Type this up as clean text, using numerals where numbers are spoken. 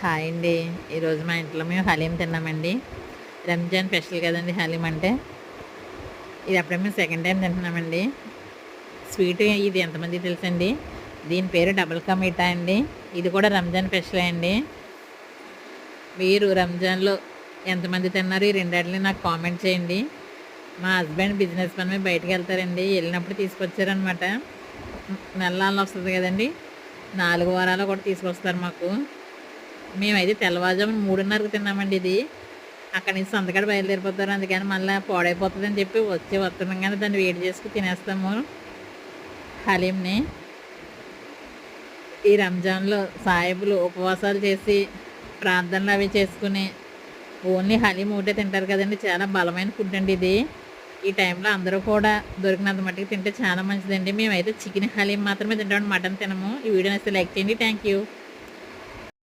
Hi అండి. ఈరోజు మా ఇంట్లో మేము హలీం తిన్నామండి. రంజాన్ స్పెషల్ కదండి హలీం అంటే. ఇది అప్పుడే మేము సెకండ్ టైం తింటున్నామండి. స్వీట్ ఇది ఎంతమందికి తెలుసండి? దీని పేరు డబుల్ కా మీఠా అండి. ఇది కూడా రంజాన్ స్పెషలే అండి. మీరు రంజాన్‌లో ఎంతమంది తిన్నారు? ఈ రెండిటిని నాకు కామెంట్ చేయండి. మా హస్బెండ్ బిజినెస్ పని మీద బయటికెళ్తారండి. ఎళ్ళినప్పుడు తీసుకొచ్చారనమాట. నెలల్లో వస్తది కదండీ! 4 వారాల్లో కూడా తీసుకొస్తారు మాకు. మేమైతే తెల్లవారుజామున 3:30కి తిన్నామండి ఇది. అక్కడి నుంచి సంతకాడ బయలుదేరిపోతారు. అందుకని మళ్ళా పాడైపోతదని చెప్పి వస్తుండగానే దాన్ని వేడి చేసుకొని తినేస్తాము హలీంని. ఈ రంజాన్‌లో సాయిబులు ఉపవాసాలు చేసి, ప్రార్థనలు అవి చేసుకుని, ఓన్లీ హలీం ఒకటే తింటారు కదండీ! చాలా బలమైన ఫుడ్ అండి ఇది. ఈ టైంలో అందరూ కూడా దొరికినంత మట్టుకు తింటే చాలా మంచిదండి. మేమైతే చికెన్ హలీం మాత్రమే తింటామండి. మటన్ తినము. ఈ వీడియో నచ్చితే లైక్ చేయండి. Thank you.